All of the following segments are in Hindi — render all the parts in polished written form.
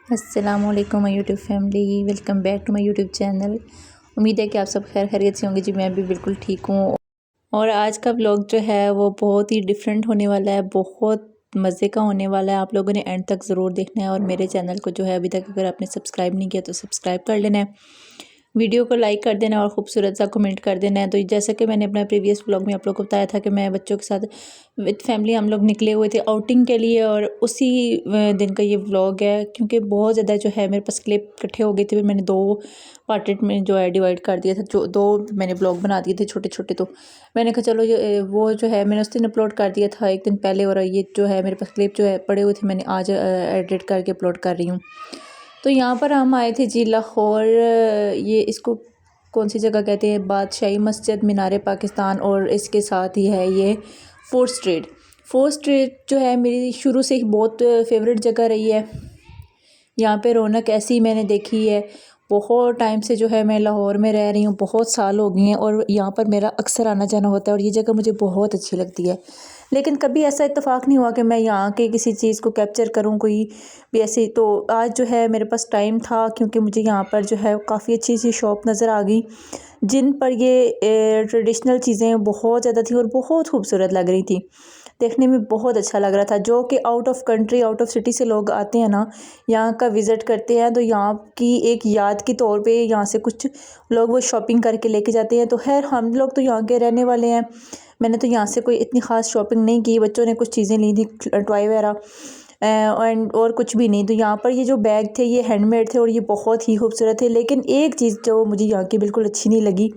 अस्सलामुअलैकुम my YouTube family, welcome back to my YouTube channel. उम्मीद है कि आप सब खैर खैरियत से होंगे। जी मैं भी बिल्कुल ठीक हूँ। और आज का व्लॉग जो है वो बहुत ही डिफरेंट होने वाला है, बहुत मज़े का होने वाला है। आप लोगों ने एंड तक ज़रूर देखना है और मेरे चैनल को जो है अभी तक अगर आपने सब्सक्राइब नहीं किया तो सब्सक्राइब कर लेना है, वीडियो को लाइक कर देना और खूबसूरत सा कमेंट कर देना है। तो जैसा कि मैंने अपना प्रीवियस व्लॉग में आप लोगों को बताया था कि मैं बच्चों के साथ विद फैमिली हम लोग निकले हुए थे आउटिंग के लिए, और उसी दिन का ये व्लॉग है। क्योंकि बहुत ज़्यादा जो है मेरे पास क्लिप इकट्ठे हो गए थे, मैंने दो पार्टेड में जो है डिवाइड कर दिया था, जो दो मैंने ब्लॉग बना दिए थे छोटे छोटे। तो मैंने कहा चलो वो जो है मैंने उस दिन अपलोड कर दिया था एक दिन पहले, और ये जो है मेरे पास क्लिप जो है पड़े हुए थे, मैंने आज एडिट करके अपलोड कर रही हूँ। तो यहाँ पर हम आए थे जी लाहौर, ये इसको कौन सी जगह कहते हैं, बादशाही मस्जिद, मीनार पाकिस्तान, और इसके साथ ही है ये फोर्थ स्ट्रीट। फोर्थ स्ट्रीट जो है मेरी शुरू से ही बहुत फेवरेट जगह रही है। यहाँ पे रौनक ऐसी मैंने देखी है, बहुत टाइम से जो है मैं लाहौर में रह रही हूँ, बहुत साल हो गए हैं और यहाँ पर मेरा अक्सर आना जाना होता है और ये जगह मुझे बहुत अच्छी लगती है। लेकिन कभी ऐसा इत्तेफाक नहीं हुआ कि मैं यहाँ के किसी चीज़ को कैप्चर करूँ कोई भी ऐसी। तो आज जो है मेरे पास टाइम था, क्योंकि मुझे यहाँ पर जो है काफ़ी अच्छी सी शॉप नज़र आ गई जिन पर ये ट्रेडिशनल चीज़ें बहुत ज़्यादा थी और बहुत खूबसूरत लग रही थी, देखने में बहुत अच्छा लग रहा था। जो कि out of country, out of city से लोग आते हैं ना, यहाँ का विज़िट करते हैं, तो यहाँ की एक याद के तौर पे यहाँ से कुछ लोग वो शॉपिंग करके लेके जाते हैं। तो खैर हम लोग तो यहाँ के रहने वाले हैं, मैंने तो यहाँ से कोई इतनी ख़ास शॉपिंग नहीं की। बच्चों ने कुछ चीज़ें ली थी, टॉय वगैरह एंड और कुछ भी नहीं। तो यहाँ पर ये जो बैग थे ये हैंडमेड थे और ये बहुत ही खूबसूरत थे। लेकिन एक चीज़ जो मुझे यहाँ की बिल्कुल अच्छी नहीं लगी,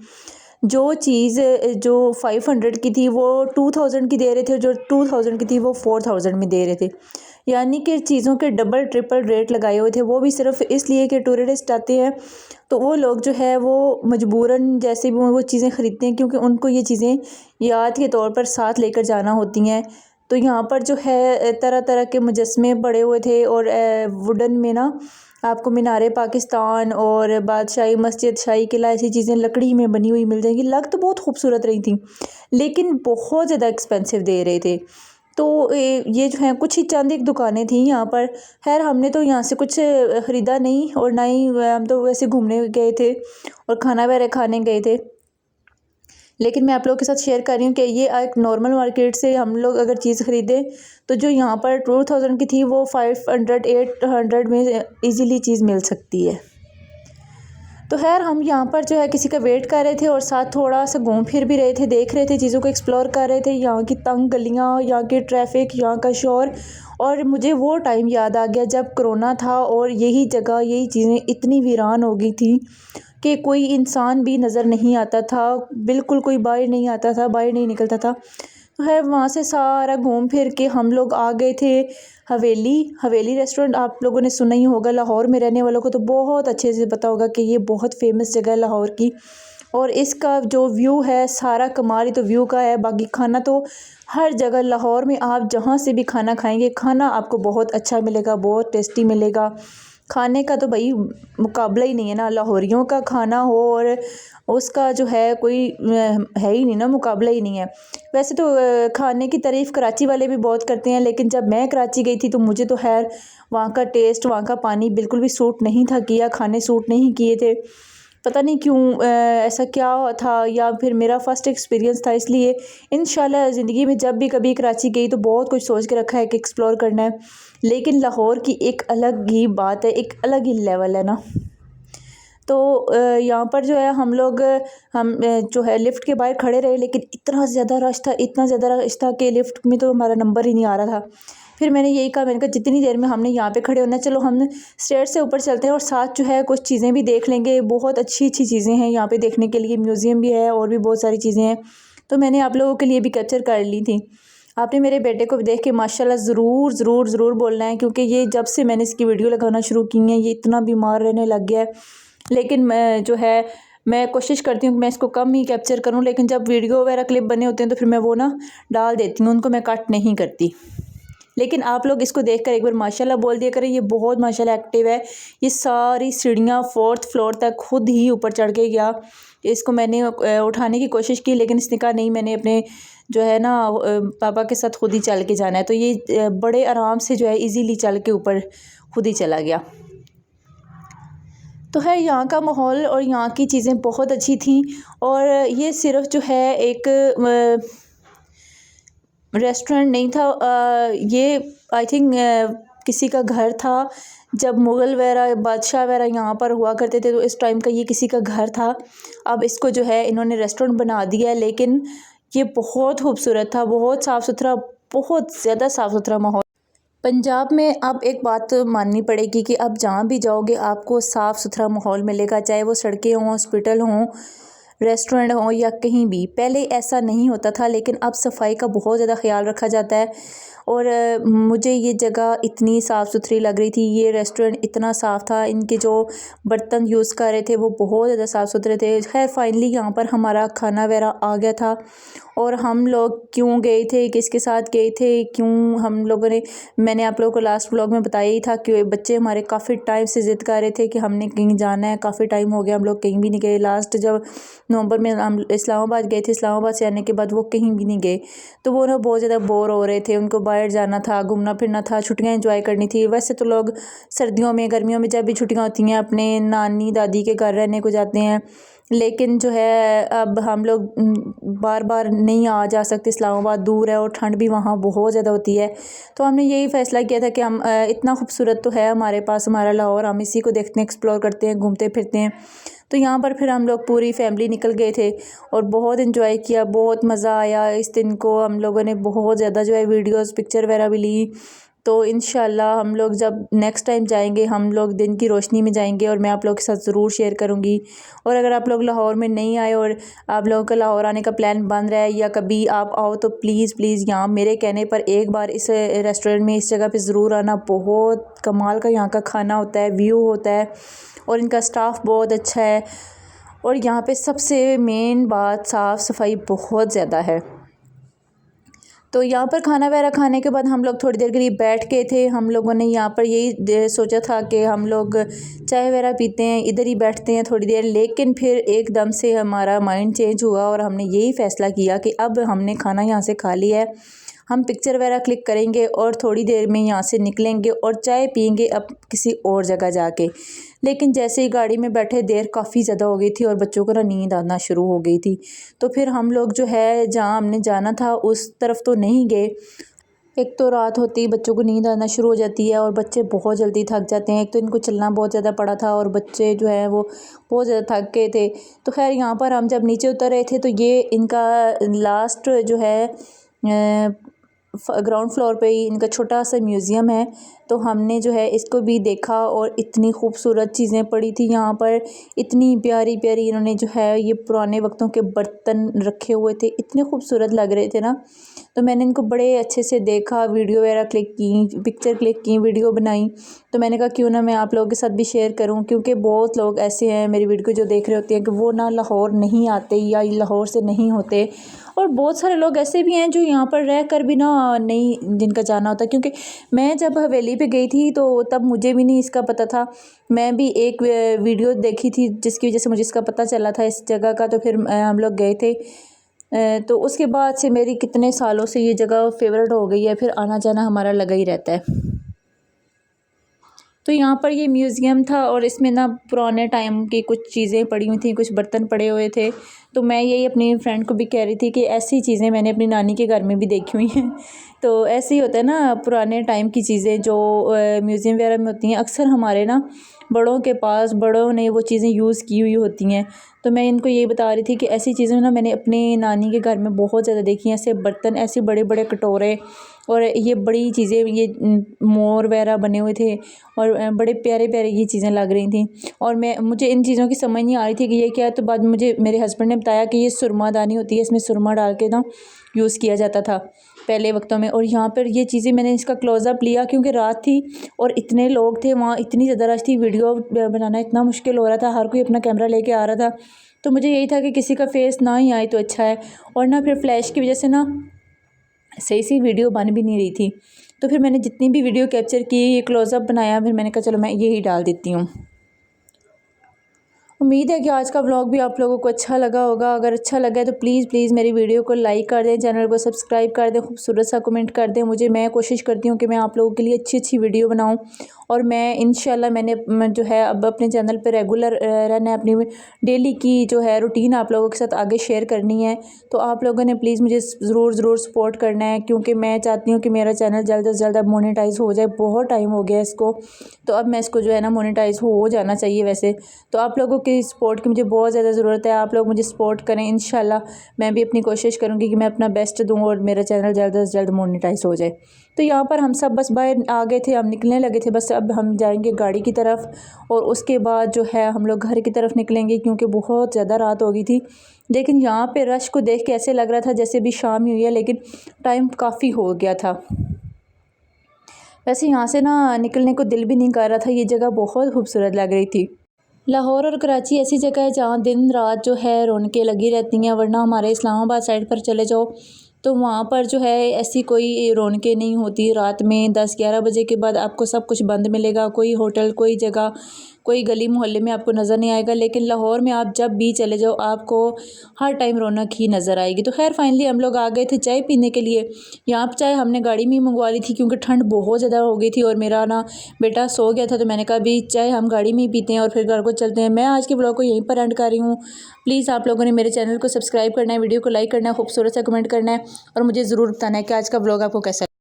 जो चीज़ जो 500 की थी वो 2000 की दे रहे थे, जो 2000 की थी वो 4000 में दे रहे थे। यानी कि चीज़ों के डबल ट्रिपल रेट लगाए हुए थे, वो भी सिर्फ इसलिए कि टूरिस्ट आते हैं तो वो लोग जो है वो मजबूरन जैसे भी वो चीज़ें ख़रीदते हैं, क्योंकि उनको ये चीज़ें याद के तौर पर साथ लेकर जाना होती हैं। तो यहाँ पर जो है तरह तरह के मुजस्मे पड़े हुए थे और वुडन में ना आपको मीनार पाकिस्तान और बादशाही मस्जिद, शाही किला, ऐसी चीज़ें लकड़ी में बनी हुई मिल जाएंगी। लग तो बहुत खूबसूरत रही थी लेकिन बहुत ज़्यादा एक्सपेंसिव दे रहे थे। तो ये जो है कुछ ही चंद एक दुकानें थी यहाँ पर। खैर हमने तो यहाँ से कुछ ख़रीदा नहीं और ना ही हम तो वैसे घूमने गए थे और खाना वगैरह खाने गए थे। लेकिन मैं आप लोगों के साथ शेयर कर रही हूँ कि ये एक नॉर्मल मार्केट से हम लोग अगर चीज़ ख़रीदें तो जो यहाँ पर 2000 की थी वो 500 800 में इजीली चीज़ मिल सकती है। तो खैर हम यहाँ पर जो है किसी का वेट कर रहे थे और साथ थोड़ा सा घूम फिर भी रहे थे, देख रहे थे, चीज़ों को एक्सप्लोर कर रहे थे। यहाँ की तंग गलियाँ, यहाँ के ट्रैफिक, यहाँ का शोर। और मुझे वो टाइम याद आ गया जब कोरोना था और यही जगह, यही चीज़ें इतनी वीरान हो गई थी कि कोई इंसान भी नज़र नहीं आता था, बिल्कुल कोई बाहर नहीं आता था, बाहर नहीं निकलता था। तो है वहाँ से सारा घूम फिर के हम लोग आ गए थे हवेली। हवेली रेस्टोरेंट आप लोगों ने सुना ही होगा, लाहौर में रहने वालों को तो बहुत अच्छे से पता होगा कि ये बहुत फेमस जगह है लाहौर की। और इसका जो व्यू है सारा कमाल ही तो व्यू का है। बाकी खाना तो हर जगह लाहौर में आप जहाँ से भी खाना खाएंगे, खाना आपको बहुत अच्छा मिलेगा, बहुत टेस्टी मिलेगा। खाने का तो भाई मुकाबला ही नहीं है ना, लाहौरियों का खाना हो और उसका जो है कोई है ही नहीं ना, मुकाबला ही नहीं है। वैसे तो खाने की तारीफ़ कराची वाले भी बहुत करते हैं, लेकिन जब मैं कराची गई थी तो मुझे तो खैर वहाँ का टेस्ट, वहाँ का पानी बिल्कुल भी सूट नहीं था किया, खाने सूट नहीं किए थे। पता नहीं क्यों ऐसा क्या था, या फिर मेरा फ़र्स्ट एक्सपीरियंस था, इसलिए इंशाल्लाह ज़िंदगी में जब भी कभी कराची गई तो बहुत कुछ सोच के रखा है कि एक्सप्लोर करना है। लेकिन लाहौर की एक अलग ही बात है, एक अलग ही लेवल है ना। तो यहाँ पर जो है हम लोग जो है लिफ़्ट के बाहर खड़े रहे, लेकिन इतना ज़्यादा रश था, इतना ज़्यादा रश था कि लिफ़्ट में तो हमारा नंबर ही नहीं आ रहा था। फिर मैंने यही कहा, मैंने कहा जितनी देर में हमने यहाँ पे खड़े होना है, चलो हम स्टेयर से ऊपर चलते हैं और साथ जो है कुछ चीज़ें भी देख लेंगे। बहुत अच्छी अच्छी चीज़ें हैं यहाँ पे देखने के लिए, म्यूज़ियम भी है और भी बहुत सारी चीज़ें हैं। तो मैंने आप लोगों के लिए भी कैप्चर कर ली थी। आपने मेरे बेटे को देख के माशाल्लाह ज़रूर ज़रूर ज़रूर बोलना है, क्योंकि ये जब से मैंने इसकी वीडियो लगाना शुरू की है ये इतना बीमार रहने लग गया है। लेकिन मैं जो है मैं कोशिश करती हूँ कि मैं इसको कम ही कैप्चर करूँ, लेकिन जब वीडियो वगैरह क्लिप बने होते हैं तो फिर मैं वो ना डाल देती हूँ, उनको मैं कट नहीं करती। लेकिन आप लोग इसको देखकर एक बार माशाल्लाह बोल दिया करें, ये बहुत माशाल्लाह एक्टिव है। ये सारी सीढ़ियाँ 4th फ्लोर तक खुद ही ऊपर चढ़ के गया। इसको मैंने उठाने की कोशिश की, लेकिन इसने कहा नहीं, मैंने अपने जो है ना पापा के साथ खुद ही चल के जाना है। तो ये बड़े आराम से जो है इजीली चल के ऊपर खुद ही चला गया। तो है यहाँ का माहौल और यहाँ की चीज़ें बहुत अच्छी थी। और ये सिर्फ जो है एक रेस्टोरेंट नहीं था, ये आई थिंक किसी का घर था। जब मुग़ल वगैरह बादशाह वगैरह यहाँ पर हुआ करते थे तो इस टाइम का ये किसी का घर था। अब इसको जो है इन्होंने रेस्टोरेंट बना दिया है, लेकिन ये बहुत खूबसूरत था, बहुत साफ़ सुथरा, बहुत ज़्यादा साफ़ सुथरा माहौल। पंजाब में अब एक बात माननी पड़ेगी कि अब जहाँ भी जाओगे आपको साफ़ सुथरा माहौल मिलेगा, चाहे वो सड़कें हों, हॉस्पिटल हों, रेस्टोरेंट हो या कहीं भी। पहले ऐसा नहीं होता था, लेकिन अब सफाई का बहुत ज़्यादा ख्याल रखा जाता है। और मुझे ये जगह इतनी साफ़ सुथरी लग रही थी, ये रेस्टोरेंट इतना साफ़ था, इनके जो बर्तन यूज़ कर रहे थे वो बहुत ज़्यादा साफ़ सुथरे थे। खैर फाइनली यहाँ पर हमारा खाना वगैरह आ गया था। और हम लोग क्यों गए थे, किसके साथ गए थे, क्यों हम लोगों ने, मैंने आप लोगों को लास्ट व्लॉग में बताया ही था कि बच्चे हमारे काफ़ी टाइम से ज़िद कर रहे थे कि हमने कहीं जाना है। काफ़ी टाइम हो गया हम लोग कहीं भी नहीं गए। लास्ट जब नवंबर में हम इस्लामाबाद गए थे, इस्लामाबाद से आने के बाद वो कहीं भी नहीं गए। तो वो ना बहुत ज़्यादा बोर हो रहे थे, उनको बाहर जाना था, घूमना फिरना था, छुट्टियाँ एंजॉय करनी थी। वैसे तो लोग सर्दियों में, गर्मियों में जब भी छुट्टियाँ होती हैं अपने नानी दादी के घर रहने को जाते हैं, लेकिन जो है अब हम लोग बार बार नहीं आ जा सकते, इस्लामाबाद दूर है और ठंड भी वहाँ बहुत ज़्यादा होती है। तो हमने यही फ़ैसला किया था कि हम इतना खूबसूरत तो है हमारे पास हमारा लाहौर, हम इसी को देखते हैं, एक्सप्लोर करते हैं, घूमते फिरते हैं। तो यहाँ पर फिर हम लोग पूरी फैमिली निकल गए थे और बहुत इन्जॉय किया, बहुत मज़ा आया इस दिन को। हम लोगों ने बहुत ज़्यादा जो है वीडियोज़ पिक्चर वगैरह भी ली। तो इंशाल्लाह हम लोग जब नेक्स्ट टाइम जाएंगे हम लोग दिन की रोशनी में जाएंगे और मैं आप लोगों के साथ ज़रूर शेयर करूँगी। और अगर आप लोग लाहौर में नहीं आए और आप लोगों का लाहौर आने का प्लान बन रहा है या कभी आप आओ तो प्लीज़ प्लीज़ यहाँ मेरे कहने पर एक बार इस रेस्टोरेंट में, इस जगह पे ज़रूर आना। बहुत कमाल का यहाँ का खाना होता है, व्यू होता है और इनका स्टाफ बहुत अच्छा है। और यहाँ पे सबसे मेन बात साफ़ सफाई बहुत ज़्यादा है। तो यहाँ पर खाना वगैरह खाने के बाद हम लोग थोड़ी देर के लिए बैठ गए थे। हम लोगों ने यहाँ पर यही सोचा था कि हम लोग चाय वगैरह पीते हैं, इधर ही बैठते हैं थोड़ी देर, लेकिन फिर एकदम से हमारा माइंड चेंज हुआ और हमने यही फ़ैसला किया कि अब हमने खाना यहाँ से खा लिया है, हम पिक्चर वगैरह क्लिक करेंगे और थोड़ी देर में यहाँ से निकलेंगे और चाय पियेंगे अब किसी और जगह जाके। लेकिन जैसे ही गाड़ी में बैठे देर काफ़ी ज़्यादा हो गई थी और बच्चों को ना नींद आना शुरू हो गई थी। तो फिर हम लोग जो है जहाँ हमने जाना था उस तरफ तो नहीं गए। एक तो रात होती ही बच्चों को नींद आना शुरू हो जाती है और बच्चे बहुत जल्दी थक जाते हैं। एक तो इनको चलना बहुत ज़्यादा पड़ा था और बच्चे जो है वो बहुत ज़्यादा थक गए थे। तो खैर यहाँ पर हम जब नीचे उतर रहे थे तो ये इनका लास्ट जो है ग्राउंड फ्लोर पे ही इनका छोटा सा म्यूज़ियम है। तो हमने जो है इसको भी देखा और इतनी खूबसूरत चीज़ें पड़ी थी यहाँ पर, इतनी प्यारी प्यारी इन्होंने जो है ये पुराने वक्तों के बर्तन रखे हुए थे, इतने खूबसूरत लग रहे थे ना। तो मैंने इनको बड़े अच्छे से देखा, वीडियो वगैरह क्लिक की, पिक्चर क्लिक की, वीडियो बनाई। तो मैंने कहा क्यों ना मैं आप लोगों के साथ भी शेयर करूं, क्योंकि बहुत लोग ऐसे हैं मेरी वीडियो जो देख रहे होते हैं कि वो ना लाहौर नहीं आते या लाहौर से नहीं होते। और बहुत सारे लोग ऐसे भी हैं जो यहाँ पर रह कर भी ना नहीं, जिनका जाना होता है। क्योंकि मैं जब हवेली पे गई थी तो तब मुझे भी नहीं इसका पता था। मैं भी एक वीडियो देखी थी जिसकी वजह से मुझे इसका पता चला था इस जगह का। तो फिर हम लोग गए थे। तो उसके बाद से मेरी कितने सालों से ये जगह फेवरेट हो गई है, फिर आना जाना हमारा लगा ही रहता है। तो यहाँ पर ये म्यूज़ियम था और इसमें ना पुराने टाइम की कुछ चीज़ें पड़ी हुई थी, कुछ बर्तन पड़े हुए थे। तो मैं यही अपनी फ्रेंड को भी कह रही थी कि ऐसी चीज़ें मैंने अपनी नानी के घर में भी देखी हुई हैं। तो ऐसे ही होता है ना, पुराने टाइम की चीज़ें जो म्यूज़ियम वगैरह में होती हैं, अक्सर हमारे ना बड़ों के पास, बड़ों ने वो चीज़ें यूज़ की हुई होती हैं। तो मैं इनको यही बता रही थी कि ऐसी चीज़ें ना मैंने अपने नानी के घर में बहुत ज़्यादा देखी हैं। ऐसे बर्तन, ऐसे बड़े बड़े कटोरे और ये बड़ी चीज़ें, ये मोर वगैरह बने हुए थे और बड़े प्यारे प्यारे ये चीज़ें लग रही थी। और मुझे इन चीज़ों की समझ नहीं आ रही थी कि ये क्या है। तो बाद में मुझे मेरे हस्बैंड ने बताया कि ये सुरमादानी होती है, इसमें सुरमा डाल के ना यूज़ किया जाता था पहले वक्तों में। और यहाँ पर ये चीज़ें मैंने इसका क्लोज़अप लिया क्योंकि रात थी और इतने लोग थे वहाँ, इतनी ज़्यादा रश थी, वीडियो बनाना इतना मुश्किल हो रहा था, हर कोई अपना कैमरा लेके आ रहा था। तो मुझे यही था कि किसी का फेस ना ही आए तो अच्छा है। और ना फिर फ्लैश की वजह से ना सही सी वीडियो बन भी नहीं रही थी। तो फिर मैंने जितनी भी वीडियो कैप्चर की, ये क्लोज़अप बनाया, फिर मैंने कहा चलो मैं यही डाल देती हूँ। उम्मीद है कि आज का व्लॉग भी आप लोगों को अच्छा लगा होगा। अगर अच्छा लगा है तो प्लीज़ मेरी वीडियो को लाइक कर दें, चैनल को सब्सक्राइब कर दें, खूबसूरत सा कमेंट कर दें मुझे। मैं कोशिश करती हूँ कि मैं आप लोगों के लिए अच्छी वीडियो बनाऊँ और मैं इंशाल्लाह मैंने जो है अब अपने चैनल पर रेगुलर रहना है, अपनी डेली की जो है रूटीन आप लोगों के साथ आगे शेयर करनी है। तो आप लोगों ने प्लीज़ मुझे ज़रूर सपोर्ट करना है, क्योंकि मैं चाहती हूँ कि मेरा चैनल जल्द से जल्द अब मोनेटाइज़ हो जाए। बहुत टाइम हो गया इसको, तो अब मैं इसको जो है ना मोनेटाइज़ हो जाना चाहिए वैसे। तो आप लोगों की सपोर्ट की मुझे बहुत ज़्यादा ज़रूरत है। आप लोग मुझे सपोर्ट करें, इंशाल्लाह मैं भी अपनी कोशिश करूँगी कि मैं अपना बेस्ट दूँ और मेरा चैनल जल्द से जल्द मोनेटाइज़ हो जाए। तो यहाँ पर हम सब बस बाहर आ गए थे, हम निकलने लगे थे, बस अब हम जाएंगे गाड़ी की तरफ और उसके बाद जो है हम लोग घर की तरफ निकलेंगे, क्योंकि बहुत ज़्यादा रात हो गई थी। लेकिन यहाँ पे रश को देख के ऐसे लग रहा था जैसे भी शाम ही हुई है, लेकिन टाइम काफ़ी हो गया था। वैसे यहाँ से ना निकलने को दिल भी नहीं कर रहा था, ये जगह बहुत खूबसूरत लग रही थी। लाहौर और कराची ऐसी जगह है जहाँ दिन रात जो है रौनकें लगी रहती हैं, वरना हमारे इस्लामाबाद साइड पर चले जाओ तो वहाँ पर जो है ऐसी कोई रौनकें नहीं होती। रात में 10-11 बजे के बाद आपको सब कुछ बंद मिलेगा, कोई होटल, कोई जगह, कोई गली मोहल्ले में आपको नज़र नहीं आएगा। लेकिन लाहौर में आप जब भी चले जाओ आपको हर टाइम रौनक ही नज़र आएगी। तो खैर फाइनली हम लोग आ गए थे चाय पीने के लिए। यहाँ पर चाय हमने गाड़ी में ही मंगवा ली थी, क्योंकि ठंड बहुत ज़्यादा हो गई थी और मेरा ना बेटा सो गया था, तो मैंने कहा अभी चाय हम गाड़ी में ही पीते हैं और फिर घर को चलते हैं। मैं आज के ब्लॉग को यहीं पर एंड कर रही हूँ। प्लीज़ आप लोगों ने मेरे चैनल को सब्सक्राइब करना है, वीडियो को लाइक करना है, खूबसूरत सा कमेंट करना है और मुझे ज़रूर बताना है कि आज का ब्लॉग आपको कैसा